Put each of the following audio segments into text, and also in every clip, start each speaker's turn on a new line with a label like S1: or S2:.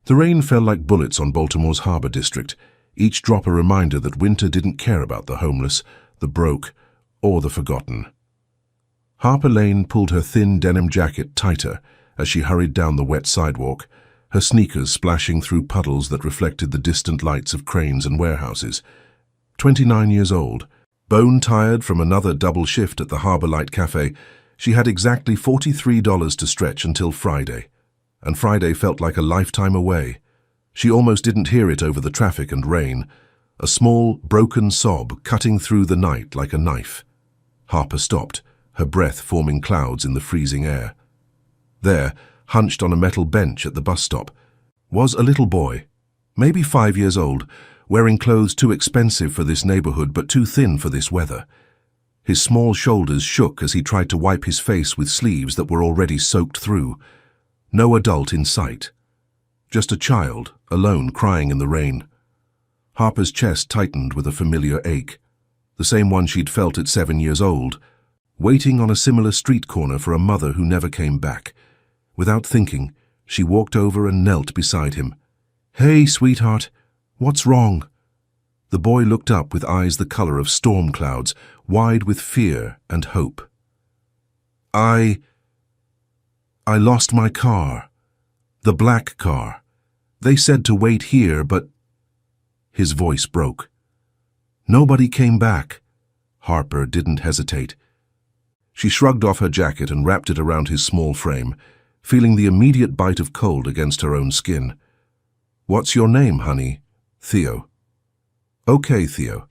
S1: The rain fell like bullets on Baltimore's harbor district, each drop a reminder that winter didn't care about the homeless, the broke, or the forgotten. Harper Lane pulled her thin denim jacket tighter as she hurried down the wet sidewalk, her sneakers splashing through puddles that reflected the distant lights of cranes and warehouses. 29 years old, bone-tired from another double shift at the Harbor Light Cafe, she had exactly $43 to stretch until Friday. And Friday felt like a lifetime away. She almost didn't hear it over the traffic and rain, a small, broken sob cutting through the night like a knife. Harper stopped, her breath forming clouds in the freezing air. There, hunched on a metal bench at the bus stop, was a little boy, maybe 5 years old, wearing clothes too expensive for this neighborhood but too thin for this weather. His small shoulders shook as he tried to wipe his face with sleeves that were already soaked through. No adult in sight. Just a child, alone, crying in the rain. Harper's chest tightened with a familiar ache, the same one she'd felt at 7 years old, waiting on a similar street corner for a mother who never came back. Without thinking, she walked over and knelt beside him. "Hey, sweetheart, what's wrong?" The boy looked up with eyes the color of storm clouds, wide with fear and hope. I lost my car. The black car. They said to wait here, but..." His voice broke. "Nobody came back." Harper didn't hesitate. She shrugged off her jacket and wrapped it around his small frame, feeling the immediate bite of cold against her own skin. "What's your name, honey?" "Theo." "Okay, Theo.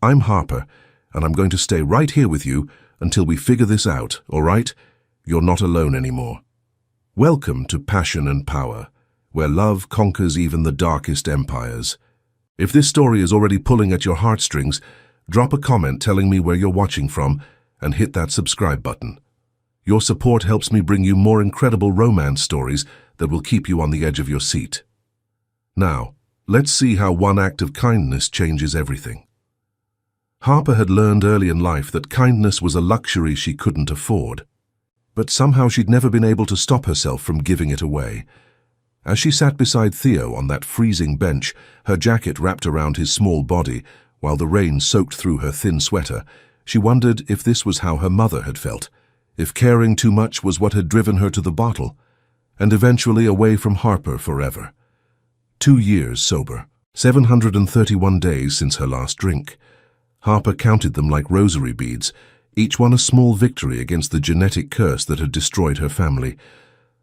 S1: I'm Harper, and I'm going to stay right here with you until we figure this out, all right? You're not alone anymore. Welcome to Passion and Power, where love conquers even the darkest empires. If this story is already pulling at your heartstrings, drop a comment telling me where you're watching from and hit that subscribe button. Your support helps me bring you more incredible romance stories that will keep you on the edge of your seat. Now, let's see how one act of kindness changes everything. Harper had learned early in life that kindness was a luxury she couldn't afford. But somehow she'd never been able to stop herself from giving it away. As she sat beside Theo on that freezing bench, her jacket wrapped around his small body, while the rain soaked through her thin sweater, she wondered if this was how her mother had felt, if caring too much was what had driven her to the bottle, and eventually away from Harper forever. 2 years sober, 731 days since her last drink. Harper counted them like rosary beads, each one a small victory against the genetic curse that had destroyed her family.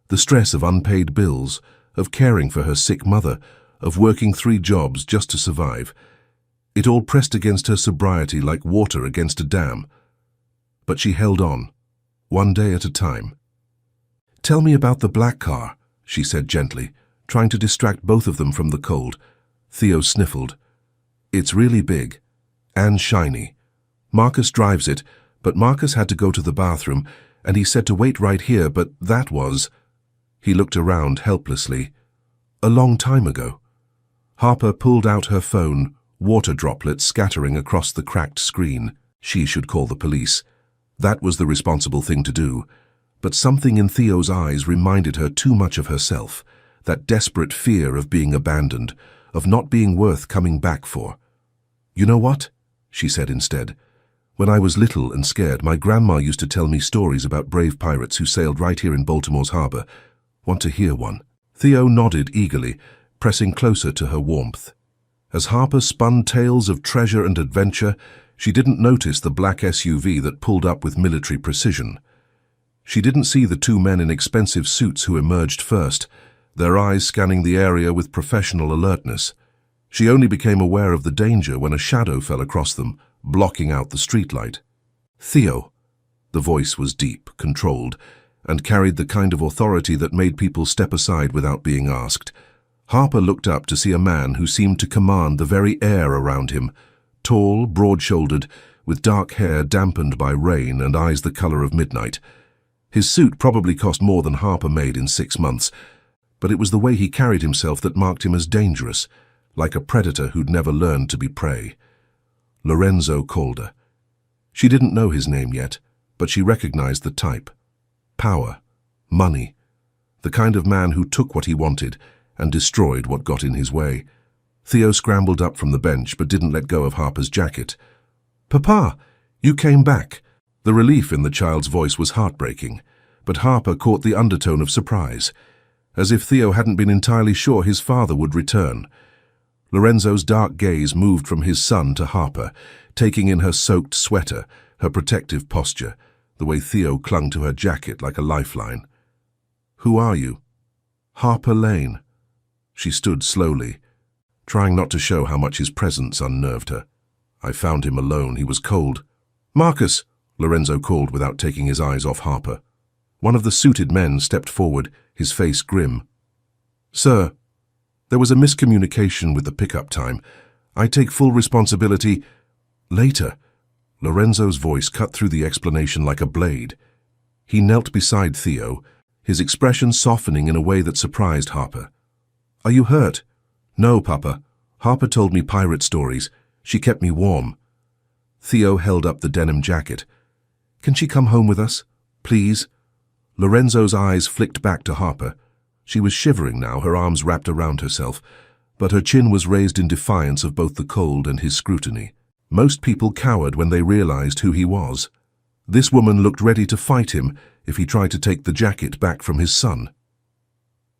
S1: The stress of unpaid bills, of caring for her sick mother, of working 3 jobs just to survive. It all pressed against her sobriety like water against a dam. But she held on, one day at a time. "Tell me about the black car," she said gently, trying to distract both of them from the cold. Theo sniffled. "It's really big. And shiny. Marcus drives it, but Marcus had to go to the bathroom, and he said to wait right here, but that was..." He looked around helplessly. "A long time ago." Harper pulled out her phone, water droplets scattering across the cracked screen. She should call the police. That was the responsible thing to do. But something in Theo's eyes reminded her too much of herself, that desperate fear of being abandoned, of not being worth coming back for. "You know what?" she said instead. "When I was little and scared, my grandma used to tell me stories about brave pirates who sailed right here in Baltimore's harbor. Want to hear one?" Theo nodded eagerly, pressing closer to her warmth. As Harper spun tales of treasure and adventure, she didn't notice the black SUV that pulled up with military precision. She didn't see the 2 men in expensive suits who emerged first, their eyes scanning the area with professional alertness. She only became aware of the danger when a shadow fell across them, blocking out the streetlight. "Theo." The voice was deep, controlled, and carried the kind of authority that made people step aside without being asked. Harper looked up to see a man who seemed to command the very air around him, tall, broad-shouldered, with dark hair dampened by rain and eyes the color of midnight. His suit probably cost more than Harper made in 6 months, but it was the way he carried himself that marked him as dangerous, like a predator who'd never learned to be prey. Lorenzo Calder. She didn't know his name yet, but she recognized the type. Power. Money. The kind of man who took what he wanted and destroyed what got in his way. Theo scrambled up from the bench but didn't let go of Harper's jacket. "Papa, you came back." The relief in the child's voice was heartbreaking, but Harper caught the undertone of surprise, as if Theo hadn't been entirely sure his father would return. Lorenzo's dark gaze moved from his son to Harper, taking in her soaked sweater, her protective posture, the way Theo clung to her jacket like a lifeline. "Who are you?" "Harper Lane." She stood slowly, trying not to show how much his presence unnerved her. "I found him alone. He was cold." "Marcus," Lorenzo called without taking his eyes off Harper. One of the suited men stepped forward, his face grim. "Sir, there was a miscommunication with the pickup time. I take full responsibility." "Later." Lorenzo's voice cut through the explanation like a blade. He knelt beside Theo, his expression softening in a way that surprised Harper. "Are you hurt?" "No, Papa. Harper told me pirate stories. She kept me warm." Theo held up the denim jacket. "Can she come home with us? Please?" Lorenzo's eyes flicked back to Harper. She was shivering now, her arms wrapped around herself, but her chin was raised in defiance of both the cold and his scrutiny. Most people cowered when they realized who he was. This woman looked ready to fight him if he tried to take the jacket back from his son.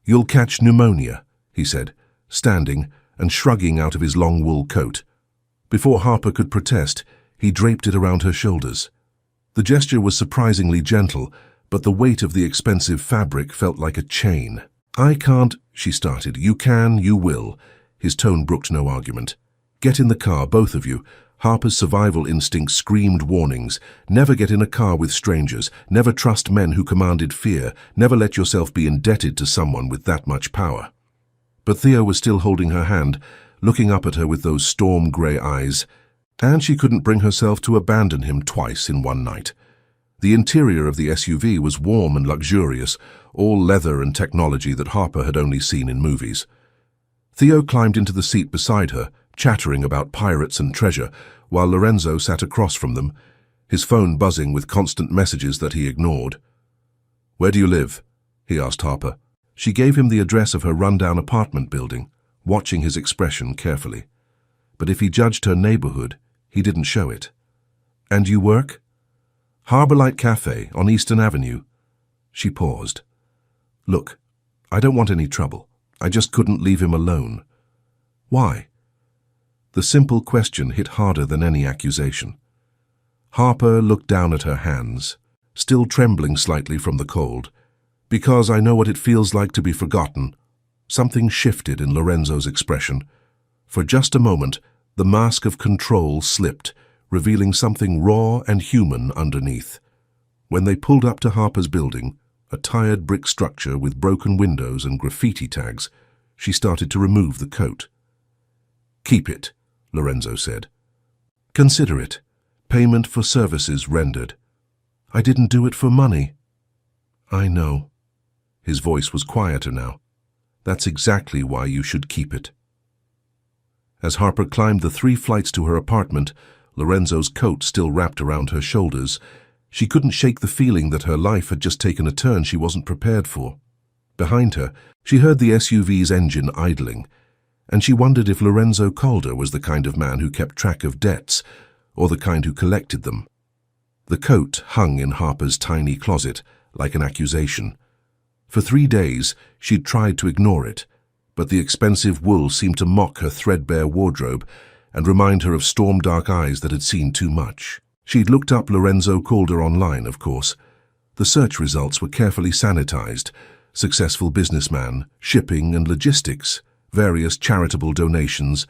S1: "You'll catch pneumonia," he said, standing and shrugging out of his long wool coat. Before Harper could protest, he draped it around her shoulders. The gesture was surprisingly gentle, but the weight of the expensive fabric felt like a chain. "I can't," she started. "You can, you will." His tone brooked no argument. "Get in the car, both of you." Harper's survival instinct screamed warnings. Never get in a car with strangers. Never trust men who commanded fear. Never let yourself be indebted to someone with that much power. But Theo was still holding her hand, looking up at her with those storm-grey eyes, and she couldn't bring herself to abandon him twice in one night. The interior of the SUV was warm and luxurious, all leather and technology that Harper had only seen in movies. Theo climbed into the seat beside her, chattering about pirates and treasure, while Lorenzo sat across from them, his phone buzzing with constant messages that he ignored. "Where do you live?" he asked Harper. She gave him the address of her rundown apartment building, watching his expression carefully. But if he judged her neighborhood, he didn't show it. "And you work?" "Harborlight Cafe on Eastern Avenue." She paused. "Look, I don't want any trouble. I just couldn't leave him alone." "Why?" The simple question hit harder than any accusation. Harper looked down at her hands, still trembling slightly from the cold. "Because I know what it feels like to be forgotten." Something shifted in Lorenzo's expression. For just a moment, the mask of control slipped, revealing something raw and human underneath. When they pulled up to Harper's building, a tired brick structure with broken windows and graffiti tags, she started to remove the coat. "Keep it," Lorenzo said. "Consider it. Payment for services rendered." "I didn't do it for money." "I know." His voice was quieter now. "That's exactly why you should keep it." As Harper climbed the 3 flights to her apartment, Lorenzo's coat still wrapped around her shoulders, she couldn't shake the feeling that her life had just taken a turn she wasn't prepared for. Behind her, she heard the SUV's engine idling, and she wondered if Lorenzo Calder was the kind of man who kept track of debts, or the kind who collected them. The coat hung in Harper's tiny closet, like an accusation. For 3 days, she'd tried to ignore it, but the expensive wool seemed to mock her threadbare wardrobe and remind her of storm-dark eyes that had seen too much. She'd looked up Lorenzo Calder online, of course. The search results were carefully sanitized: successful businessman, shipping and logistics, various charitable donations,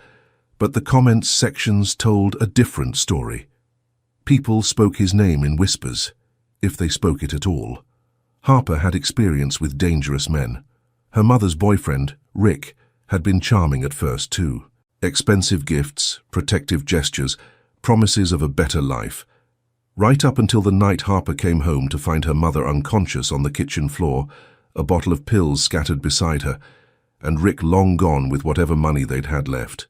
S1: but the comments sections told a different story. People spoke his name in whispers, if they spoke it at all. Harper had experience with dangerous men. Her mother's boyfriend, Rick, had been charming at first too. Expensive gifts, protective gestures, promises of a better life. Right up until the night Harper came home to find her mother unconscious on the kitchen floor, a bottle of pills scattered beside her, and Rick long gone with whatever money they'd had left.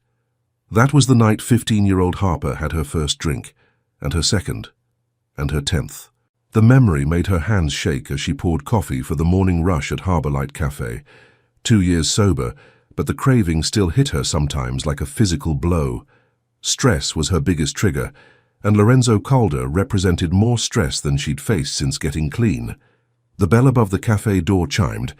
S1: That was the night 15-year-old Harper had her first drink, and her second, and her 10th. The memory made her hands shake as she poured coffee for the morning rush at Harborlight Cafe, 2 years sober, but the craving still hit her sometimes like a physical blow. Stress was her biggest trigger, and Lorenzo Calder represented more stress than she'd faced since getting clean. The bell above the cafe door chimed,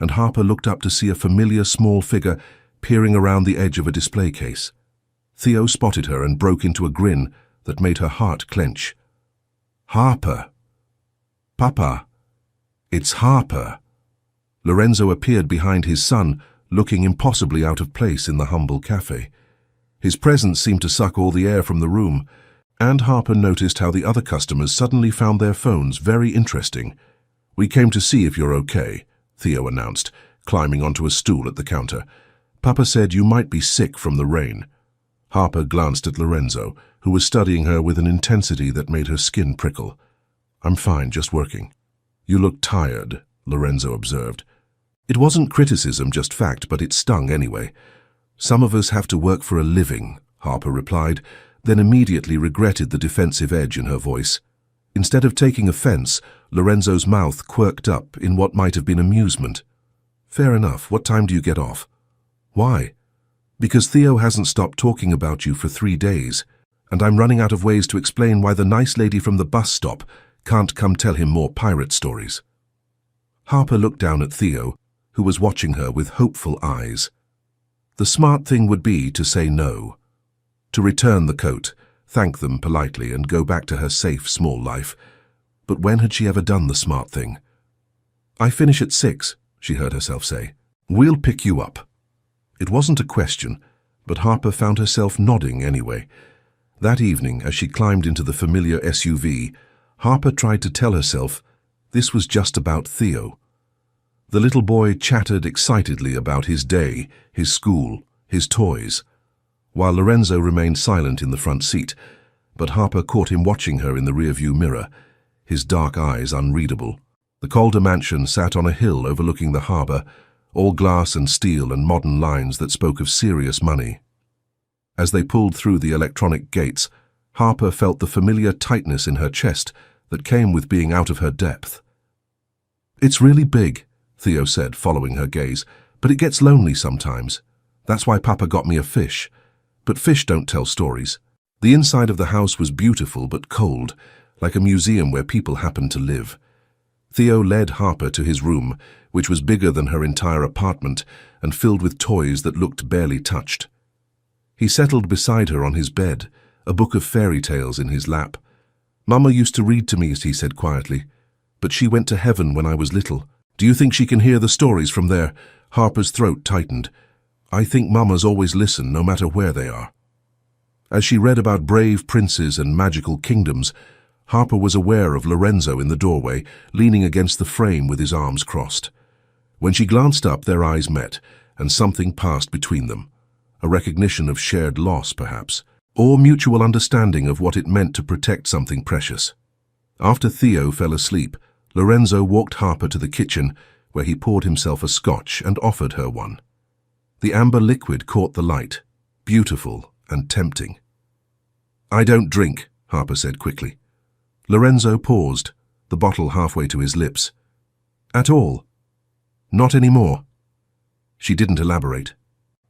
S1: and Harper looked up to see a familiar small figure peering around the edge of a display case. Theo spotted her and broke into a grin that made her heart clench. "Harper! Papa! It's Harper!" Lorenzo appeared behind his son, looking impossibly out of place in the humble cafe. His presence seemed to suck all the air from the room, and Harper noticed how the other customers suddenly found their phones very interesting. "We came to see if you're okay," Theo announced, climbing onto a stool at the counter. "Papa said you might be sick from the rain." Harper glanced at Lorenzo, who was studying her with an intensity that made her skin prickle. "I'm fine, just working." "You look tired," Lorenzo observed. It wasn't criticism, just fact, but it stung anyway. "Some of us have to work for a living," Harper replied, then immediately regretted the defensive edge in her voice. Instead of taking offense, Lorenzo's mouth quirked up in what might have been amusement. "Fair enough. What time do you get off?" "Why?" "Because Theo hasn't stopped talking about you for 3 days, and I'm running out of ways to explain why the nice lady from the bus stop can't come tell him more pirate stories." Harper looked down at Theo, who was watching her with hopeful eyes. The smart thing would be to say no, to return the coat, thank them politely, and go back to her safe, small life. But when had she ever done the smart thing? "I finish at 6, she heard herself say. "We'll pick you up." It wasn't a question, but Harper found herself nodding anyway. That evening, as she climbed into the familiar SUV, Harper tried to tell herself this was just about Theo. The little boy chattered excitedly about his day, his school, his toys, while Lorenzo remained silent in the front seat, but Harper caught him watching her in the rearview mirror, his dark eyes unreadable. The Calder mansion sat on a hill overlooking the harbor, all glass and steel and modern lines that spoke of serious money. As they pulled through the electronic gates, Harper felt the familiar tightness in her chest that came with being out of her depth. "It's really big," Theo said, following her gaze, "but it gets lonely sometimes. That's why Papa got me a fish. But fish don't tell stories." The inside of the house was beautiful but cold, like a museum where people happened to live. Theo led Harper to his room, which was bigger than her entire apartment and filled with toys that looked barely touched. He settled beside her on his bed, a book of fairy tales in his lap. "Mama used to read to me," he said quietly, "but she went to heaven when I was little. Do you think she can hear the stories from there?" Harper's throat tightened. "I think Mamas always listen, no matter where they are." As she read about brave princes and magical kingdoms, Harper was aware of Lorenzo in the doorway, leaning against the frame with his arms crossed. When she glanced up, their eyes met, and something passed between them. A recognition of shared loss, perhaps, or mutual understanding of what it meant to protect something precious. After Theo fell asleep, Lorenzo walked Harper to the kitchen, where he poured himself a scotch and offered her one. The amber liquid caught the light, beautiful and tempting. "I don't drink," Harper said quickly. Lorenzo paused, the bottle halfway to his lips. "At all?" "Not anymore." She didn't elaborate,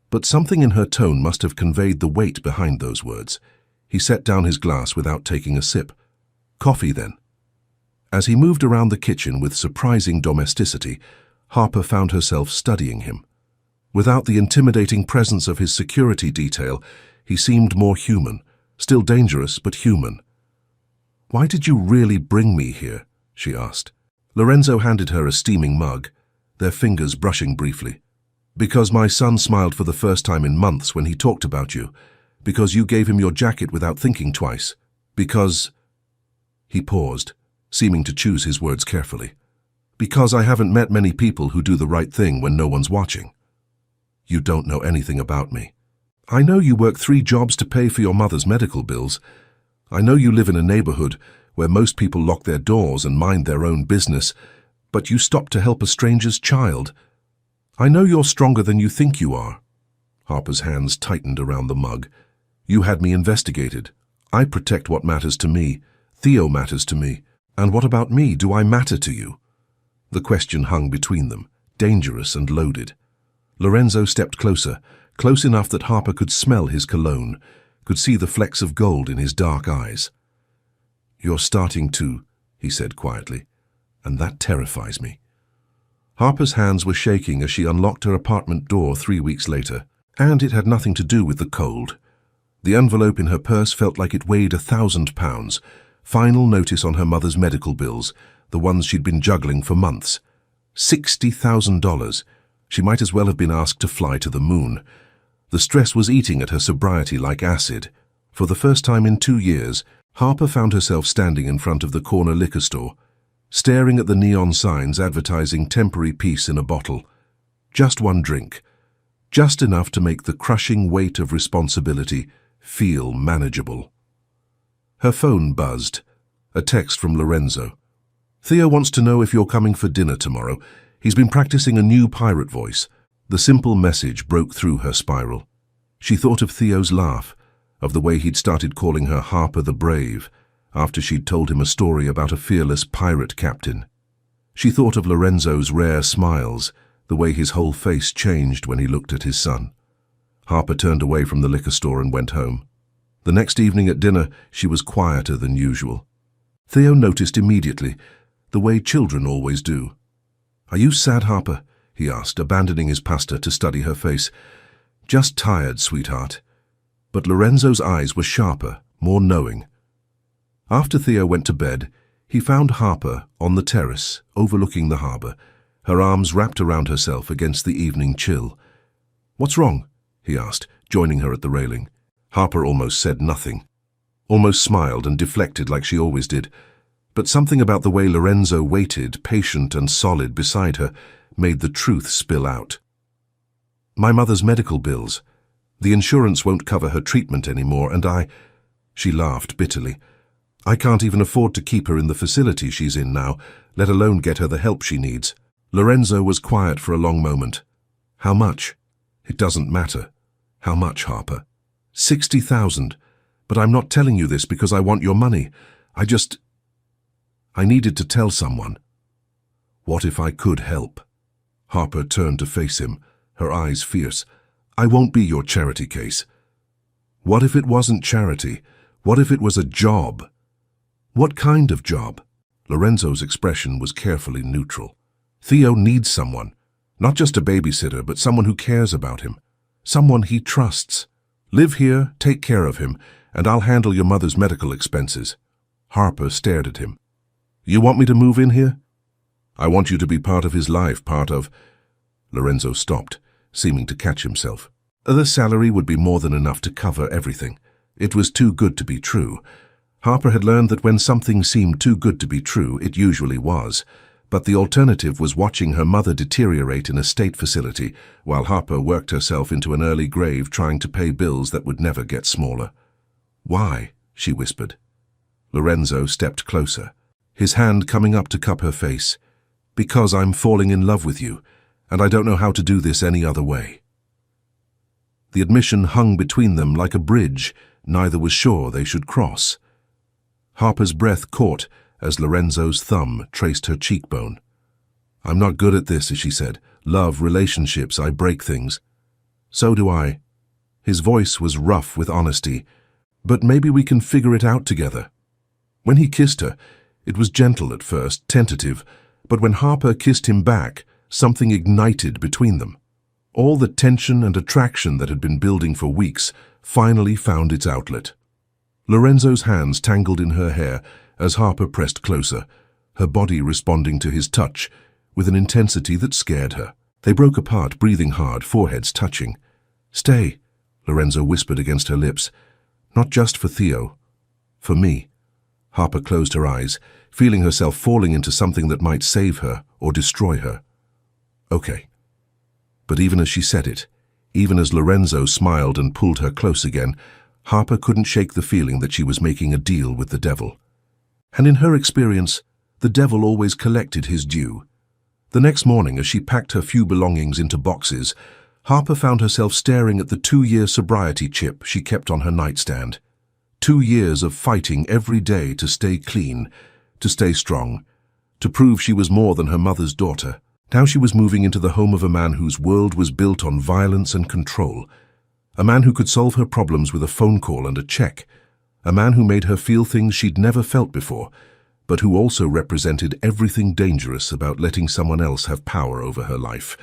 S1: but something in her tone must have conveyed the weight behind those words. He set down his glass without taking a sip. "Coffee, then?" As he moved around the kitchen with surprising domesticity, Harper found herself studying him. Without the intimidating presence of his security detail, he seemed more human, still dangerous but human. "Why did you really bring me here?" she asked. Lorenzo handed her a steaming mug, their fingers brushing briefly. "Because my son smiled for the first time in months when he talked about you. Because you gave him your jacket without thinking twice. Because—" He paused, seeming to choose his words carefully. "Because I haven't met many people who do the right thing when no one's watching." "You don't know anything about me. I know you work 3 jobs to pay for your mother's medical bills. I know you live in a neighborhood where most people lock their doors and mind their own business, but you stopped to help a stranger's child. I know you're stronger than you think you are." Harper's hands tightened around the mug. "You had me investigated. I protect what matters to me. Theo matters to me. And what about me? Do I matter to you?" The question hung between them, dangerous and loaded. Lorenzo stepped closer, close enough that Harper could smell his cologne, could see the flecks of gold in his dark eyes. "You're starting to," he said quietly, "and that terrifies me." Harper's hands were shaking as she unlocked her apartment door 3 weeks later, and it had nothing to do with the cold. The envelope in her purse felt like it weighed 1,000 pounds. Final notice on her mother's medical bills, the ones she'd been juggling for months. $60,000. She might as well have been asked to fly to the moon. The stress was eating at her sobriety like acid. For the first time in 2 years, Harper found herself standing in front of the corner liquor store, staring at the neon signs advertising temporary peace in a bottle. Just one drink. Just enough to make the crushing weight of responsibility feel manageable. Her phone buzzed. A text from Lorenzo. "Theo wants to know if you're coming for dinner tomorrow. He's been practicing a new pirate voice." The simple message broke through her spiral. She thought of Theo's laugh, of the way he'd started calling her Harper the Brave, after she'd told him a story about a fearless pirate captain. She thought of Lorenzo's rare smiles, the way his whole face changed when he looked at his son. Harper turned away from the liquor store and went home. The next evening at dinner, she was quieter than usual. Theo noticed immediately, the way children always do. "Are you sad, Harper?" he asked, abandoning his pasta to study her face. "Just tired, sweetheart." But Lorenzo's eyes were sharper, more knowing. After Theo went to bed, he found Harper on the terrace, overlooking the harbour, her arms wrapped around herself against the evening chill. "What's wrong?" he asked, joining her at the railing. Harper almost said nothing, almost smiled and deflected like she always did. But something about the way Lorenzo waited, patient and solid, beside her, made the truth spill out. "My mother's medical bills. The insurance won't cover her treatment anymore, and She laughed bitterly. "I can't even afford to keep her in the facility she's in now, let alone get her the help she needs." Lorenzo was quiet for a long moment. "How much?" "It doesn't matter." "How much, Harper?" 60,000. But I'm not telling you this because I want your money. I needed to tell someone." "What if I could help?" Harper turned to face him, her eyes fierce. "I won't be your charity case." "What if it wasn't charity? What if it was a job?" "What kind of job?" Lorenzo's expression was carefully neutral. "Theo needs someone. Not just a babysitter, but someone who cares about him. Someone he trusts. Live here, take care of him, and I'll handle your mother's medical expenses." Harper stared at him. "You want me to move in here?" "I want you to be part of his life, part of—" Lorenzo stopped, seeming to catch himself. The salary would be more than enough to cover everything. It was too good to be true. Harper had learned that when something seemed too good to be true, it usually was. But the alternative was watching her mother deteriorate in a state facility, while Harper worked herself into an early grave trying to pay bills that would never get smaller. "Why?" she whispered. Lorenzo stepped closer, his hand coming up to cup her face. "Because I'm falling in love with you, and I don't know how to do this any other way." The admission hung between them like a bridge neither was sure they should cross. Harper's breath caught as Lorenzo's thumb traced her cheekbone. "I'm not good at this," she said. "Love, relationships, I break things." "So do I." His voice was rough with honesty. "But maybe we can figure it out together." When he kissed her, it was gentle at first, tentative, but when Harper kissed him back, something ignited between them. All the tension and attraction that had been building for weeks finally found its outlet. Lorenzo's hands tangled in her hair as Harper pressed closer, her body responding to his touch with an intensity that scared her. They broke apart, breathing hard, foreheads touching. "Stay," Lorenzo whispered against her lips. "Not just for Theo. For me." Harper closed her eyes, feeling herself falling into something that might save her or destroy her. "Okay." But even as she said it, even as Lorenzo smiled and pulled her close again, Harper couldn't shake the feeling that she was making a deal with the devil. And in her experience, the devil always collected his due. The next morning, as she packed her few belongings into boxes, Harper found herself staring at the 2-year sobriety chip she kept on her nightstand. 2 years of fighting every day to stay clean, to stay strong, to prove she was more than her mother's daughter. Now she was moving into the home of a man whose world was built on violence and control. A man who could solve her problems with a phone call and a check. A man who made her feel things she'd never felt before, but who also represented everything dangerous about letting someone else have power over her life.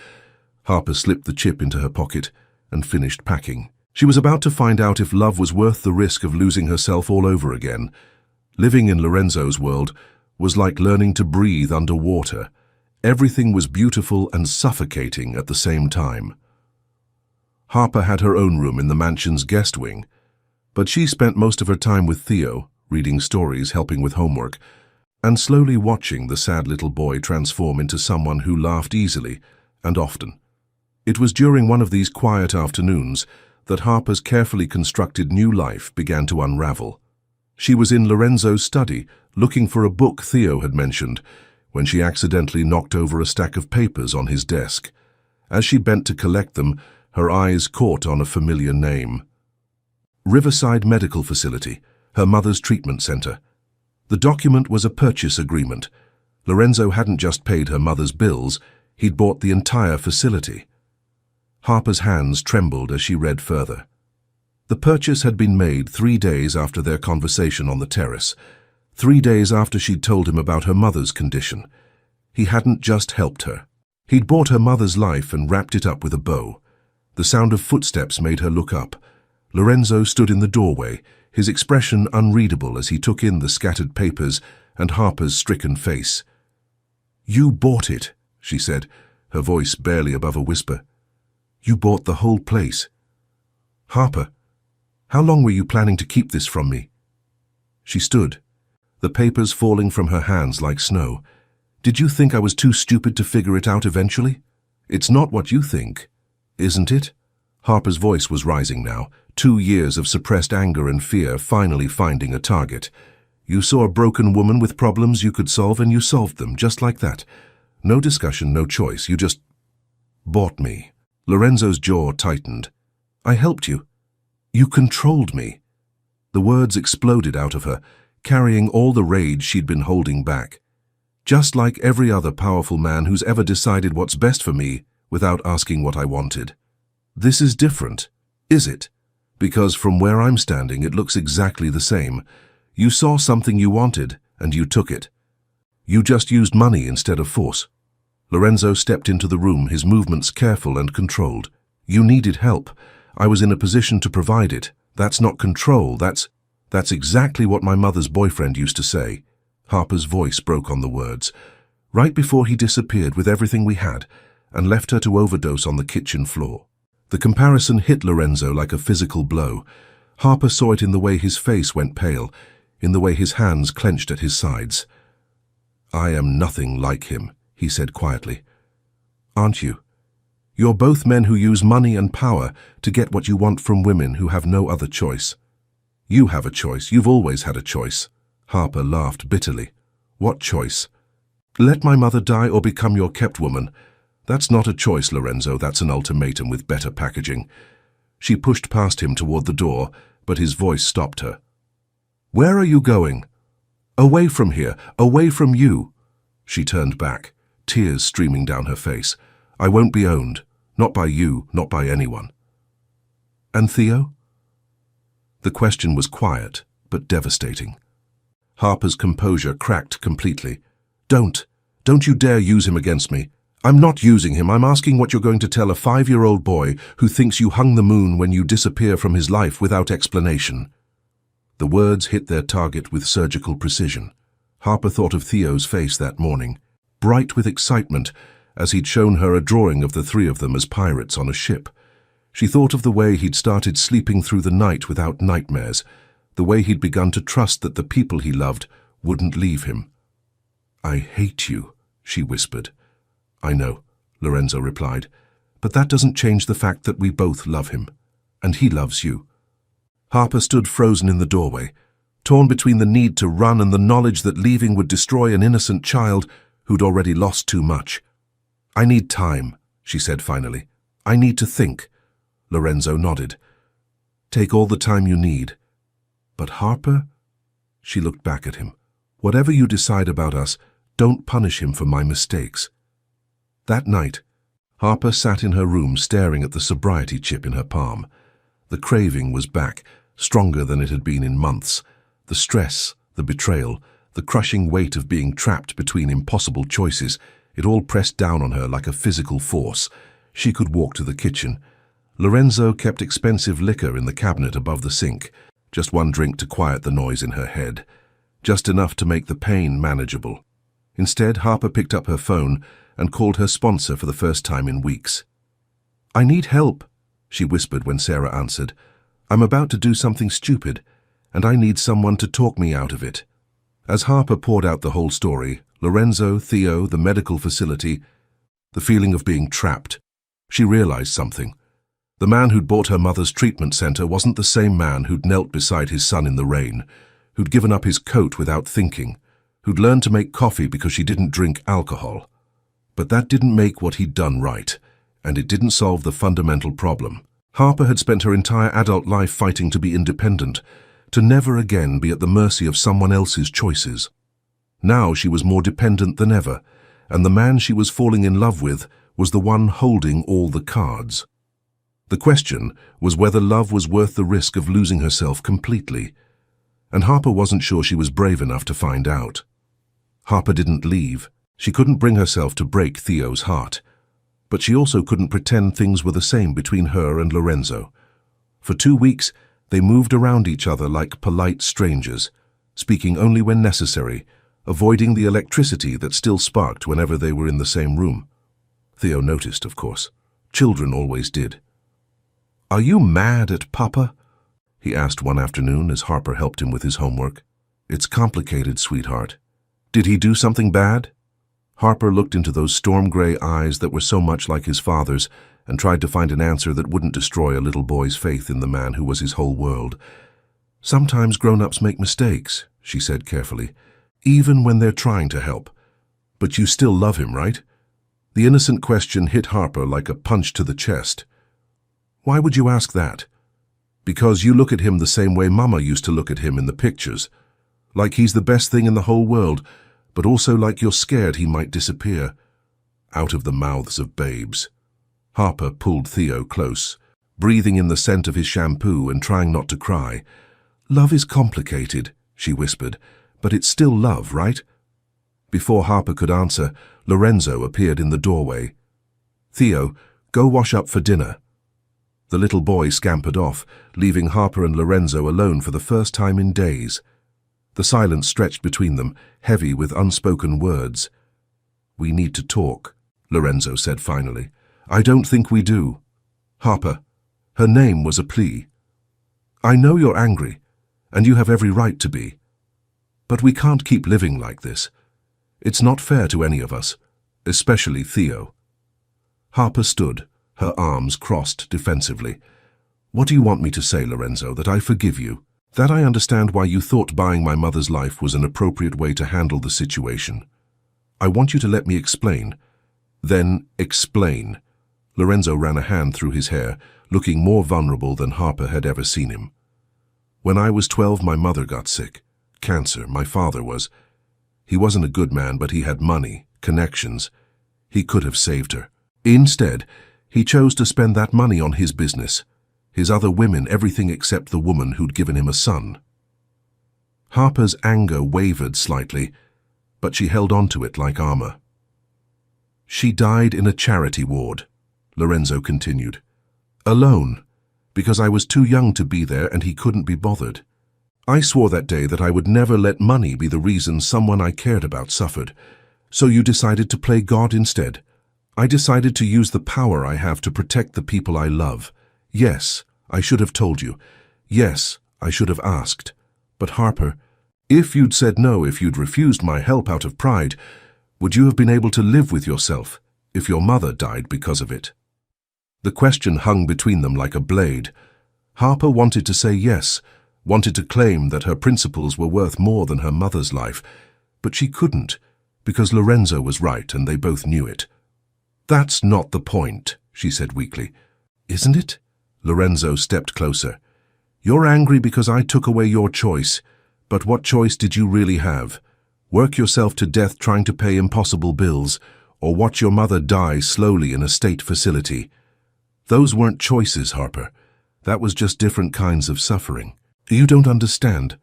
S1: Harper slipped the chip into her pocket and finished packing. She was about to find out if love was worth the risk of losing herself all over again. Living in Lorenzo's world was like learning to breathe underwater. Everything was beautiful and suffocating at the same time. Harper had her own room in the mansion's guest wing, but she spent most of her time with Theo, reading stories, helping with homework, and slowly watching the sad little boy transform into someone who laughed easily and often. It was during one of these quiet afternoons that Harper's carefully constructed new life began to unravel. She was in Lorenzo's study, looking for a book Theo had mentioned, when she accidentally knocked over a stack of papers on his desk. As she bent to collect them, her eyes caught on a familiar name. Riverside Medical Facility, her mother's treatment center. The document was a purchase agreement. Lorenzo hadn't just paid her mother's bills, he'd bought the entire facility. Harper's hands trembled as she read further. The purchase had been made 3 days after their conversation on the terrace, 3 days after she'd told him about her mother's condition. He hadn't just helped her. He'd bought her mother's life and wrapped it up with a bow. The sound of footsteps made her look up. Lorenzo stood in the doorway, his expression unreadable as he took in the scattered papers and Harper's stricken face. "You bought it," she said, her voice barely above a whisper. "You bought the whole place. Harper, how long were you planning to keep this from me?" She stood, the papers falling from her hands like snow. "Did you think I was too stupid to figure it out eventually? It's not what you think, isn't it?" Harper's voice was rising now, 2 years of suppressed anger and fear finally finding a target. "You saw a broken woman with problems you could solve and you solved them, just like that. No discussion, no choice, you just bought me." Lorenzo's jaw tightened. "I helped you. You controlled me." The words exploded out of her, carrying all the rage she'd been holding back. "Just like every other powerful man who's ever decided what's best for me without asking what I wanted. This is different, is it? Because from where I'm standing, it looks exactly the same. You saw something you wanted, and you took it. You just used money instead of force." Lorenzo stepped into the room, his movements careful and controlled. "You needed help. I was in a position to provide it. That's not control, that's exactly what my mother's boyfriend used to say." Harper's voice broke on the words. "Right before he disappeared with everything we had, and left her to overdose on the kitchen floor." The comparison hit Lorenzo like a physical blow. Harper saw it in the way his face went pale, in the way his hands clenched at his sides. "I am nothing like him," he said quietly. "Aren't you? You're both men who use money and power to get what you want from women who have no other choice. You have a choice. You've always had a choice." Harper laughed bitterly. "What choice? Let my mother die or become your kept woman. That's not a choice, Lorenzo. That's an ultimatum with better packaging." She pushed past him toward the door, but his voice stopped her. "Where are you going?" "Away from here. Away from you." She turned back, tears streaming down her face. "I won't be owned. Not by you, not by anyone." "And Theo?" The question was quiet, but devastating. Harper's composure cracked completely. Don't you dare use him against me. I'm not using him. I'm asking what you're going to tell a 5-year-old boy who thinks you hung the moon when you disappear from his life without explanation." The words hit their target with surgical precision. Harper thought of Theo's face that morning, bright with excitement, as he'd shown her a drawing of the 3 of them as pirates on a ship. She thought of the way he'd started sleeping through the night without nightmares, the way he'd begun to trust that the people he loved wouldn't leave him. "I hate you," she whispered. "I know," Lorenzo replied, "but that doesn't change the fact that we both love him, and he loves you." Harper stood frozen in the doorway, torn between the need to run and the knowledge that leaving would destroy an innocent child who'd already lost too much. "I need time," she said finally. "I need to think." Lorenzo nodded. "Take all the time you need. But Harper," she looked back at him, "whatever you decide about us, don't punish him for my mistakes." That night, Harper sat in her room staring at the sobriety chip in her palm. The craving was back, stronger than it had been in months. The stress, the betrayal, the crushing weight of being trapped between impossible choices, it all pressed down on her like a physical force. She could walk to the kitchen. Lorenzo kept expensive liquor in the cabinet above the sink, just one drink to quiet the noise in her head, just enough to make the pain manageable. Instead, Harper picked up her phone and called her sponsor for the first time in weeks. "I need help," she whispered when Sarah answered. "I'm about to do something stupid, and I need someone to talk me out of it." As Harper poured out the whole story, Lorenzo, Theo, the medical facility, the feeling of being trapped, she realized something. The man who'd bought her mother's treatment center wasn't the same man who'd knelt beside his son in the rain, who'd given up his coat without thinking, who'd learned to make coffee because she didn't drink alcohol. But that didn't make what he'd done right, and it didn't solve the fundamental problem. Harper had spent her entire adult life fighting to be independent, to never again be at the mercy of someone else's choices. Now she was more dependent than ever, and the man she was falling in love with was the one holding all the cards. The question was whether love was worth the risk of losing herself completely, and Harper wasn't sure she was brave enough to find out. Harper didn't leave. She couldn't bring herself to break Theo's heart, but she also couldn't pretend things were the same between her and Lorenzo. For 2 weeks, they moved around each other like polite strangers, speaking only when necessary, avoiding the electricity that still sparked whenever they were in the same room. Theo noticed, of course. Children always did. "Are you mad at Papa?" he asked one afternoon as Harper helped him with his homework. "It's complicated, sweetheart. Did he do something bad?" Harper looked into those storm-gray eyes that were so much like his father's and tried to find an answer that wouldn't destroy a little boy's faith in the man who was his whole world. "Sometimes grown-ups make mistakes," she said carefully, "even when they're trying to help. But you still love him, right?" The innocent question hit Harper like a punch to the chest. "Why would you ask that?" "Because you look at him the same way Mama used to look at him in the pictures. Like he's the best thing in the whole world, but also like you're scared he might disappear." Out of the mouths of babes. Harper pulled Theo close, breathing in the scent of his shampoo and trying not to cry. "Love is complicated," she whispered, "but it's still love, right?" Before Harper could answer, Lorenzo appeared in the doorway. "Theo, go wash up for dinner." The little boy scampered off, leaving Harper and Lorenzo alone for the first time in days. The silence stretched between them, heavy with unspoken words. "We need to talk," Lorenzo said finally. "I don't think we do." "Harper," her name was a plea, "I know you're angry, and you have every right to be. But we can't keep living like this. It's not fair to any of us, especially Theo." Harper stood, her arms crossed defensively. "What do you want me to say, Lorenzo, that I forgive you? That I understand why you thought buying my mother's life was an appropriate way to handle the situation. I want you to let me explain." "Then explain." Lorenzo ran a hand through his hair, looking more vulnerable than Harper had ever seen him. "When I was 12, my mother got sick. Cancer, my father was. He wasn't a good man, but he had money, connections. He could have saved her. Instead, he chose to spend that money on his business, his other women, everything except the woman who'd given him a son." Harper's anger wavered slightly, but she held on to it like armor. "She died in a charity ward," Lorenzo continued. "Alone, because I was too young to be there and he couldn't be bothered. I swore that day that I would never let money be the reason someone I cared about suffered. So you decided to play God instead. I decided to use the power I have to protect the people I love. Yes, I should have told you. Yes, I should have asked. But Harper, if you'd said no, if you'd refused my help out of pride, would you have been able to live with yourself if your mother died because of it?" The question hung between them like a blade. Harper wanted to say yes, wanted to claim that her principles were worth more than her mother's life, but she couldn't, because Lorenzo was right and they both knew it. "That's not the point," she said weakly. "Isn't it?" Lorenzo stepped closer. "You're angry because I took away your choice, but what choice did you really have? Work yourself to death trying to pay impossible bills, or watch your mother die slowly in a state facility. Those weren't choices, Harper. That was just different kinds of suffering. You don't understand.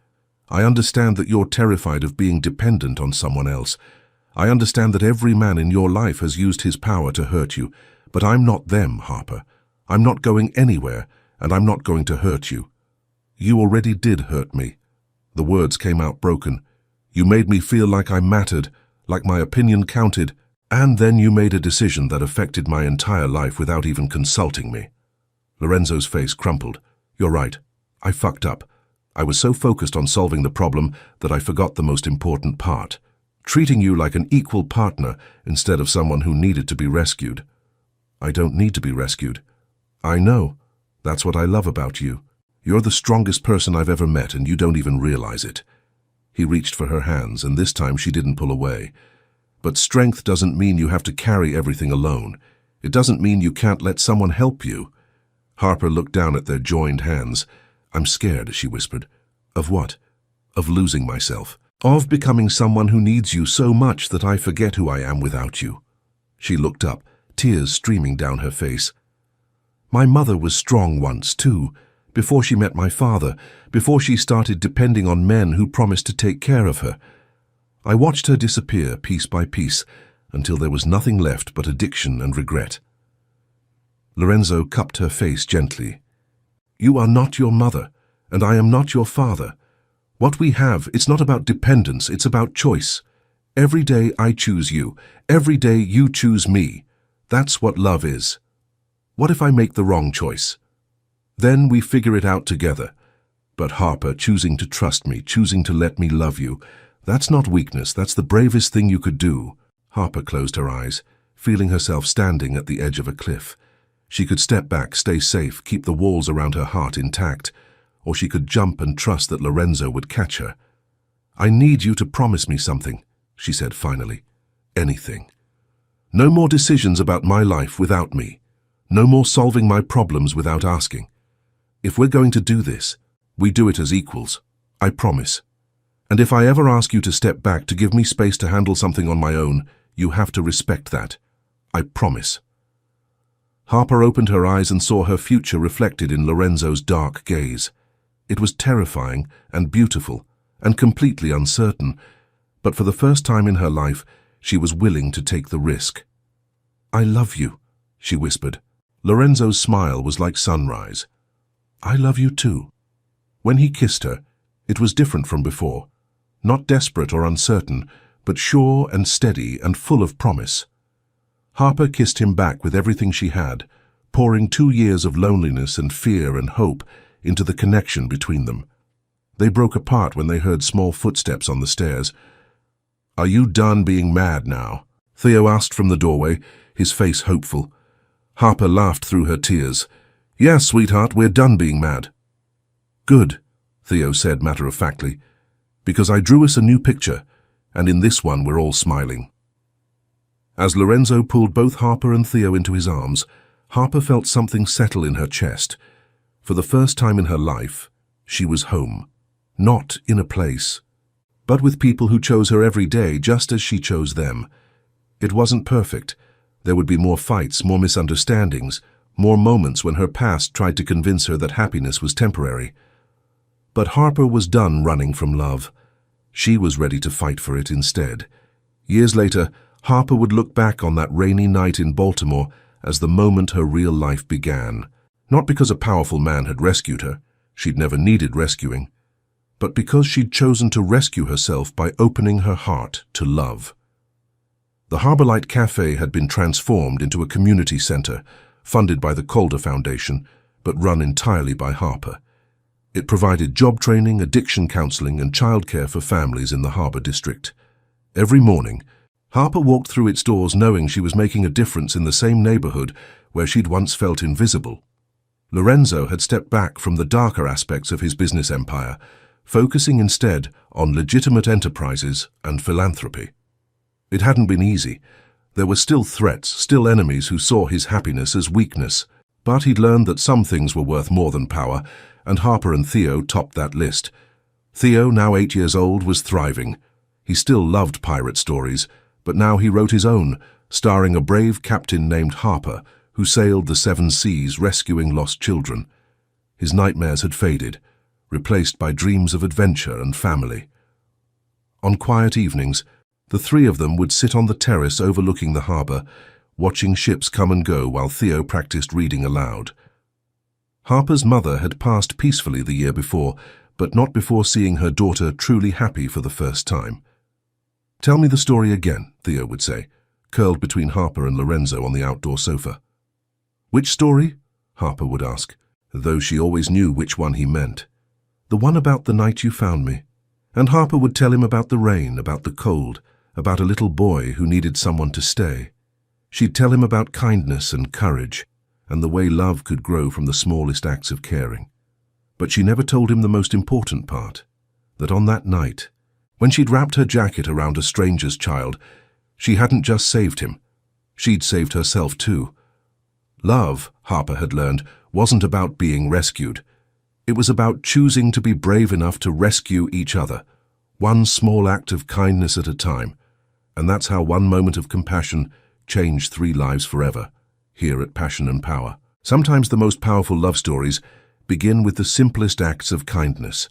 S1: I understand that you're terrified of being dependent on someone else. I understand that every man in your life has used his power to hurt you, but I'm not them, Harper. I'm not going anywhere, and I'm not going to hurt you. You already did hurt me. The words came out broken. You made me feel like I mattered, like my opinion counted, and then you made a decision that affected my entire life without even consulting me. Lorenzo's face crumpled. You're right. I fucked up. I was so focused on solving the problem that I forgot the most important part. Treating you like an equal partner instead of someone who needed to be rescued. I don't need to be rescued. I know. That's what I love about you. You're the strongest person I've ever met, and you don't even realize it. He reached for her hands, and this time she didn't pull away. But strength doesn't mean you have to carry everything alone. It doesn't mean you can't let someone help you. Harper looked down at their joined hands. I'm scared, she whispered. Of what? Of losing myself. Of becoming someone who needs you so much that I forget who I am without you. She looked up, tears streaming down her face. My mother was strong once, too, before she met my father, before she started depending on men who promised to take care of her. I watched her disappear piece by piece until there was nothing left but addiction and regret. Lorenzo cupped her face gently. You are not your mother, and I am not your father. What we have, it's not about dependence, it's about choice. Every day I choose you. Every day you choose me. That's what love is. What if I make the wrong choice? Then we figure it out together. But Harper, choosing to trust me, choosing to let me love you, that's not weakness, that's the bravest thing you could do. Harper closed her eyes, feeling herself standing at the edge of a cliff. She could step back, stay safe, keep the walls around her heart intact, or she could jump and trust that Lorenzo would catch her. I need you to promise me something, she said finally. Anything. No more decisions about my life without me. No more solving my problems without asking. If we're going to do this, we do it as equals. I promise. And if I ever ask you to step back to give me space to handle something on my own, you have to respect that. I promise. Harper opened her eyes and saw her future reflected in Lorenzo's dark gaze. It was terrifying and beautiful and completely uncertain, but for the first time in her life, she was willing to take the risk. I love you, she whispered. Lorenzo's smile was like sunrise. I love you too. When he kissed her, it was different from before. Not desperate or uncertain, but sure and steady and full of promise. Harper kissed him back with everything she had, pouring 2 years of loneliness and fear and hope into the connection between them. They broke apart when they heard small footsteps on the stairs. Are you done being mad now? Theo asked from the doorway, his face hopeful. Harper laughed through her tears. Yes, sweetheart, we're done being mad. Good, Theo said matter-of-factly, because I drew us a new picture, and in this one we're all smiling. As Lorenzo pulled both Harper and Theo into his arms, Harper felt something settle in her chest. For the first time in her life, she was home. Not in a place, but with people who chose her every day just as she chose them. It wasn't perfect. There would be more fights, more misunderstandings, more moments when her past tried to convince her that happiness was temporary. But Harper was done running from love. She was ready to fight for it instead. Years later, Harper would look back on that rainy night in Baltimore as the moment her real life began. Not because a powerful man had rescued her, she'd never needed rescuing, but because she'd chosen to rescue herself by opening her heart to love. The Harborlight Cafe had been transformed into a community center, funded by the Calder Foundation, but run entirely by Harper. It provided job training, addiction counseling, and childcare for families in the Harbor District. Every morning, Harper walked through its doors knowing she was making a difference in the same neighborhood where she'd once felt invisible. Lorenzo had stepped back from the darker aspects of his business empire, focusing instead on legitimate enterprises and philanthropy. It hadn't been easy. There were still threats, still enemies who saw his happiness as weakness, but he'd learned that some things were worth more than power, and Harper and Theo topped that list. Theo, now 8 years old, was thriving. He still loved pirate stories, but now he wrote his own, starring a brave captain named Harper who sailed the seven seas rescuing lost children. His nightmares had faded, replaced by dreams of adventure and family. On quiet evenings, the three of them would sit on the terrace overlooking the harbor, watching ships come and go while Theo practiced reading aloud. Harper's mother had passed peacefully the year before, but not before seeing her daughter truly happy for the first time. "Tell me the story again," Theo would say, curled between Harper and Lorenzo on the outdoor sofa. "Which story?" Harper would ask, though she always knew which one he meant. "The one about the night you found me." And Harper would tell him about the rain, about the cold, about a little boy who needed someone to stay. She'd tell him about kindness and courage, and the way love could grow from the smallest acts of caring. But she never told him the most important part, that on that night, when she'd wrapped her jacket around a stranger's child, she hadn't just saved him, she'd saved herself too. Love, Harper had learned, wasn't about being rescued. It was about choosing to be brave enough to rescue each other, one small act of kindness at a time. And that's how one moment of compassion changed 3 lives forever, here at Passion and Power. Sometimes the most powerful love stories begin with the simplest acts of kindness.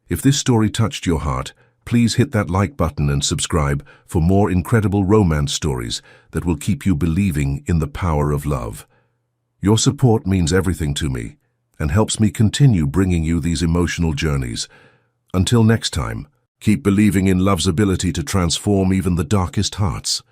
S1: If this story touched your heart, please hit that like button and subscribe for more incredible romance stories that will keep you believing in the power of love. Your support means everything to me and helps me continue bringing you these emotional journeys. Until next time, keep believing in love's ability to transform even the darkest hearts.